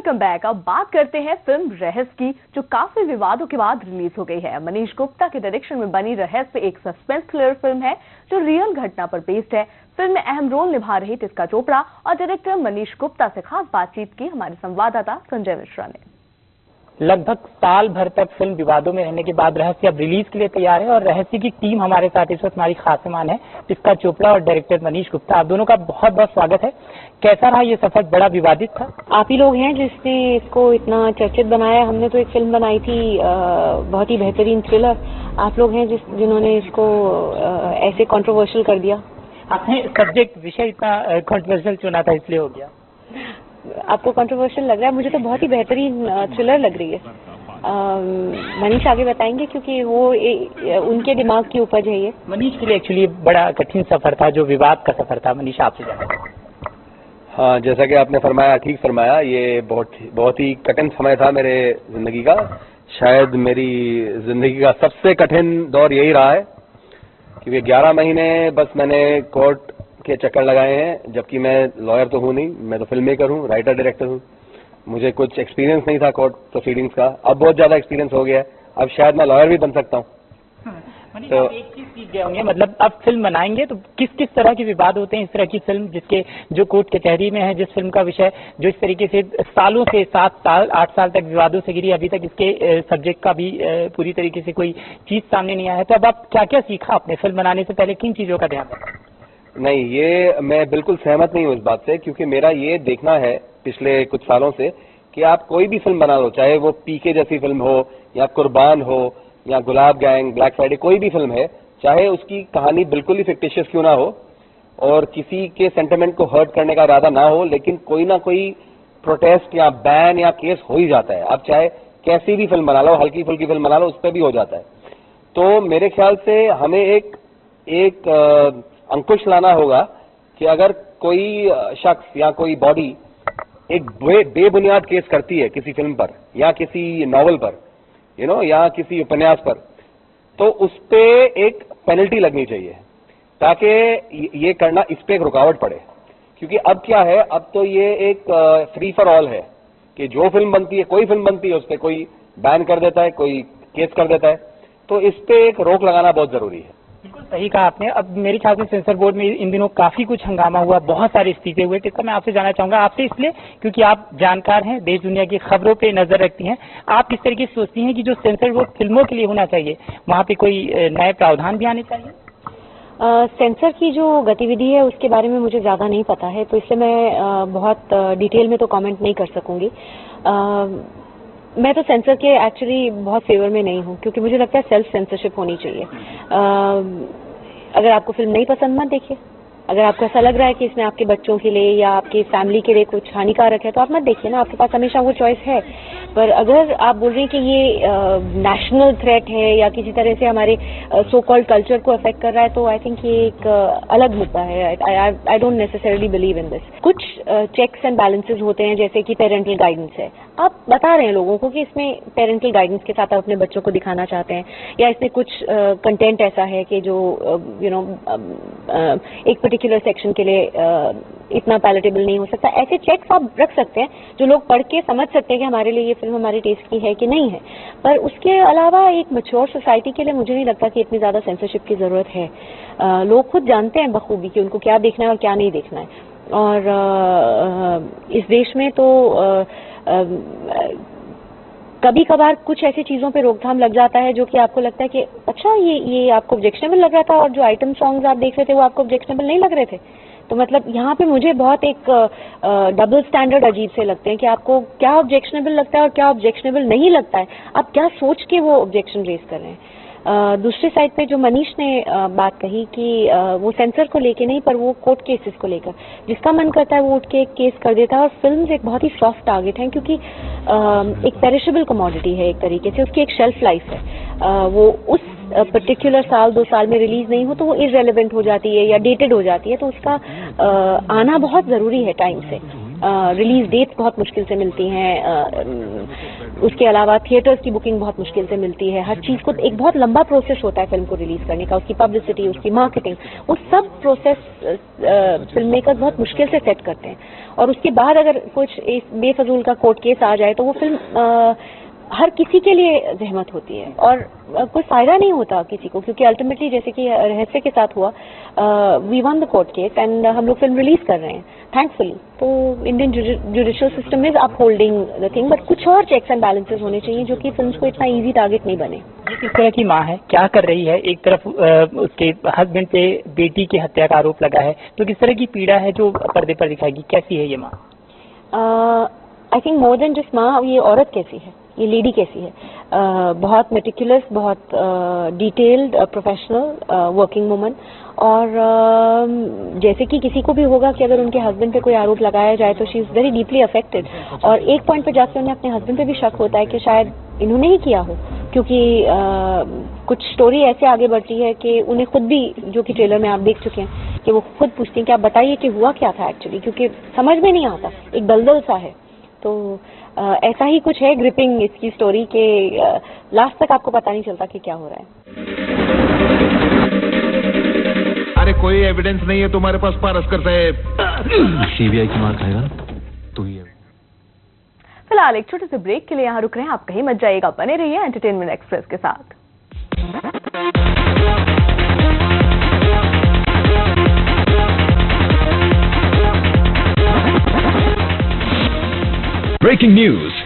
Welcome back. अब बात करते हैं फिल्म रहस्य की, जो काफी विवादों के बाद रिलीज हो गई है। मनीष गुप्ता के डायरेक्शन में बनी रहस्य एक सस्पेंस थ्रिलर फिल्म है जो रियल घटना पर बेस्ड है। फिल्म में अहम रोल निभा रही टिस्का चोपड़ा और डायरेक्टर मनीष गुप्ता से खास बातचीत की हमारे संवाददाता संजय मिश्रा ने। लगभग साल भर तक फिल्म विवादों में रहने के बाद रहस्य अब रिलीज के लिए तैयार है और रहस्य की टीम हमारे साथ इस वक्त हमारी खास मेहमान है टिस्का चोपड़ा और डायरेक्टर मनीष गुप्ता। आप दोनों का बहुत बहुत स्वागत है। कैसा रहा ये सफर? बड़ा विवादित था। आप ही लोग हैं जिसने इसको इतना चर्चित बनाया। हमने तो एक फिल्म बनाई थी बहुत ही बेहतरीन थ्रिलर। आप लोग हैं जिन्होंने इसको ऐसे कंट्रोवर्शियल कर दिया। आपने सब्जेक्ट विषय इतना कंट्रोवर्शियल चुना था इसलिए हो गया। आपको कंट्रोवर्शियल लग रहा है? मुझे तो बहुत ही बेहतरीन थ्रिलर लग रही है। मनीष आगे बताएंगे क्योंकि वो उनके दिमाग की उपज है ये। मनीष के लिए एक्चुअली बड़ा कठिन सफर था, जो विवाद का सफर था। मनीष आपसे जाना। हाँ, जैसा कि आपने फरमाया, ठीक फरमाया। ये बहुत ही कठिन समय था मेरे जिंदगी का। शायद मेरी जिंदगी का सबसे कठिन दौर यही रहा है, क्योंकि 11 महीने बस मैंने कोर्ट के चक्कर लगाए हैं, जबकि मैं लॉयर तो हूँ नहीं, मैं तो फिल्म मेकर हूँ, राइटर डायरेक्टर हूँ। मुझे कुछ एक्सपीरियंस नहीं था कोर्ट प्रोसीडिंग्स का। अब बहुत ज्यादा एक्सपीरियंस हो गया है। अब शायद मैं लॉयर भी बन सकता हूँ। तो आप एक चीज सीख गए होंगे, मतलब अब फिल्म बनाएंगे तो किस किस तरह के विवाद होते हैं। इस तरह की फिल्म जिसके जो कोर्ट कचहरी में है, जिस फिल्म का विषय जो इस तरीके से सालों से 7 साल 8 साल तक विवादों से घिरी, अभी तक इसके सब्जेक्ट का भी पूरी तरीके से कोई चीज सामने नहीं आया है। तो अब आप क्या क्या सीखा आपने फिल्म बनाने से पहले? किन चीजों का ध्यान रखा? नहीं, ये मैं बिल्कुल सहमत नहीं हूँ इस बात से, क्योंकि मेरा ये देखना है पिछले कुछ सालों से कि आप कोई भी फिल्म बना लो, चाहे वो पीके जैसी फिल्म हो या कुर्बान हो या गुलाब गैंग, ब्लैक फ्राइडे, कोई भी फिल्म है, चाहे उसकी कहानी बिल्कुल ही फिक्टिशियस क्यों ना हो और किसी के सेंटिमेंट को हर्ट करने का इरादा ना हो, लेकिन कोई ना कोई प्रोटेस्ट या बैन या केस हो ही जाता है। आप चाहे कैसी भी फिल्म बना लो, हल्की फुल्की फिल्म बना लो, उस पर भी हो जाता है। तो मेरे ख्याल से हमें एक अंकुश लाना होगा कि अगर कोई शख्स या कोई बॉडी एक बेबुनियाद केस करती है किसी फिल्म पर या किसी नॉवल पर, या किसी उपन्यास पर, तो उस पे एक पेनल्टी लगनी चाहिए, ताकि ये करना, इस पे एक रुकावट पड़े। क्योंकि अब क्या है, अब तो ये एक फ्री फॉर ऑल है कि जो फिल्म बनती है, कोई फिल्म बनती है, उस पे कोई बैन कर देता है, कोई केस कर देता है। तो इस पे एक रोक लगाना बहुत जरूरी है। बिल्कुल सही कहा आपने। अब मेरे ख्याल से सेंसर बोर्ड में इन दिनों काफी कुछ हंगामा हुआ, बहुत सारे इस्तीफे हुए। टिस्का, मैं आपसे जानना चाहूंगा, आपसे इसलिए क्योंकि आप जानकार हैं, देश दुनिया की खबरों पे नजर रखती हैं। आप किस तरीके से सोचती हैं कि जो सेंसर बोर्ड फिल्मों के लिए होना चाहिए, वहाँ पे कोई नए प्रावधान भी आने चाहिए? सेंसर की जो गतिविधि है उसके बारे में मुझे ज़्यादा नहीं पता है, तो इसलिए मैं बहुत डिटेल में तो कमेंट नहीं कर सकूंगी। मैं तो सेंसर के एक्चुअली बहुत फेवर में नहीं हूँ, क्योंकि मुझे लगता है सेल्फ सेंसरशिप होनी चाहिए। अगर आपको फिल्म नहीं पसंद, मत देखिए। अगर आपको ऐसा लग रहा है कि इसमें आपके बच्चों के लिए या आपकी फैमिली के लिए कुछ हानिकारक है, तो आप मत देखिए ना, आपके पास हमेशा वो चॉइस है। पर अगर आप बोल रहे हैं कि ये नेशनल थ्रेट है या किसी तरह से हमारे सो कॉल्ड कल्चर को अफेक्ट कर रहा है, तो आई थिंक ये एक अलग मुद्दा है। I don't necessarily believe in this. कुछ चेक्स एंड बैलेंसेज होते हैं, जैसे कि पेरेंटल गाइडेंस है। आप बता रहे हैं लोगों को कि इसमें पेरेंटल गाइडेंस के साथ आप अपने बच्चों को दिखाना चाहते हैं, या इसमें कुछ कंटेंट ऐसा है कि जो एक पर्टिकुलर सेक्शन के लिए इतना पैलेटेबल नहीं हो सकता। ऐसे चेक्स आप रख सकते हैं जो लोग पढ़ के समझ सकते हैं कि हमारे लिए ये फिल्म हमारे टेस्ट की है कि नहीं है। पर उसके अलावा एक मैच्योर सोसाइटी के लिए मुझे नहीं लगता कि इतनी ज़्यादा सेंसरशिप की ज़रूरत है। लोग खुद जानते हैं बखूबी कि उनको क्या देखना है और क्या नहीं देखना है। और इस देश में तो कभी कभार कुछ ऐसी चीज़ों पे रोकथाम लग जाता है जो कि आपको लगता है कि अच्छा ये आपको ऑब्जेक्शनेबल लग रहा था, और जो आइटम सॉन्ग्स आप देख रहे थे वो आपको ऑब्जेक्शनेबल नहीं लग रहे थे। तो मतलब यहाँ पे मुझे बहुत एक डबल स्टैंडर्ड अजीब से लगते हैं कि आपको क्या ऑब्जेक्शनेबल लगता है और क्या ऑब्जेक्शनेबल नहीं लगता है। आप क्या सोच के वो ऑब्जेक्शन रेज कर रहे हैं। दूसरी साइड पे जो मनीष ने बात कही कि वो सेंसर को लेके नहीं, पर वो कोर्ट केसेस को लेकर, जिसका मन करता है वो उठ के एक केस कर देता है। और फिल्म एक बहुत ही सॉफ्ट टारगेट है, क्योंकि एक पेरिशेबल कमोडिटी है एक तरीके से, उसकी एक शेल्फ लाइफ है। वो उस पर्टिकुलर साल 2 साल में रिलीज नहीं हो तो वो इररेलेवेंट हो जाती है या डेटेड हो जाती है, तो उसका आना बहुत ज़रूरी है टाइम से। रिलीज डेट्स बहुत मुश्किल से मिलती हैं, उसके अलावा थिएटर्स की बुकिंग बहुत मुश्किल से मिलती है। हर चीज़ को एक बहुत लंबा प्रोसेस होता है फिल्म को रिलीज करने का, उसकी पब्लिसिटी, उसकी मार्केटिंग, वो सब प्रोसेस फिल्म मेकर्स बहुत मुश्किल से सेट करते हैं। और उसके बाद अगर कुछ बेफजूल का कोर्ट केस आ जाए तो वो फिल्म हर किसी के लिए जहमत होती है और कोई फायदा नहीं होता किसी को, क्योंकि अल्टीमेटली जैसे कि रहस्य के साथ हुआ, we won the court case and हम लोग फिल्म रिलीज कर रहे हैं थैंकफुली। तो Indian judicial system is upholding the thing, but कुछ और चेक्स एंड बैलेंसेस होने चाहिए जो कि फिल्म को इतना ईजी टारगेट नहीं बने। किस तरह की माँ है, क्या कर रही है? एक तरफ उसके हस्बैंड पे बेटी की हत्या का आरोप लगा है, तो किस तरह की पीड़ा है जो पर्दे पर दिखाएगी? कैसी है ये माँ? I think more than just माँ, ये औरत कैसी है, ये लेडी कैसी है। बहुत मेटिकुलस, बहुत डिटेल्ड, प्रोफेशनल वर्किंग वुमन। और जैसे कि किसी को भी होगा कि अगर उनके हस्बैंड पे कोई आरोप लगाया जाए तो she is very deeply affected. और एक पॉइंट पे जाकर उन्हें अपने हस्बैंड पे भी शक होता है कि शायद इन्होंने ही किया हो, क्योंकि कुछ स्टोरी ऐसे आगे बढ़ती है कि उन्हें खुद भी, जो कि ट्रेलर में आप देख चुके हैं, कि वो खुद पूछती हैं कि आप बताइए कि हुआ क्या था एक्चुअली, क्योंकि समझ में नहीं आता, एक दलदल सा है। तो ऐसा ही कुछ है ग्रिपिंग इसकी स्टोरी के लास्ट तक आपको पता नहीं चलता कि क्या हो रहा है। अरे कोई एविडेंस नहीं है तुम्हारे पास पारस्कर साहब? सीबीआई की मार खाएगा तो ही है। फिलहाल एक छोटे से ब्रेक के लिए यहाँ रुक रहे हैं, आप कहीं मत जाइएगा, बने रहिए एंटरटेनमेंट एक्सप्रेस के साथ। Breaking news.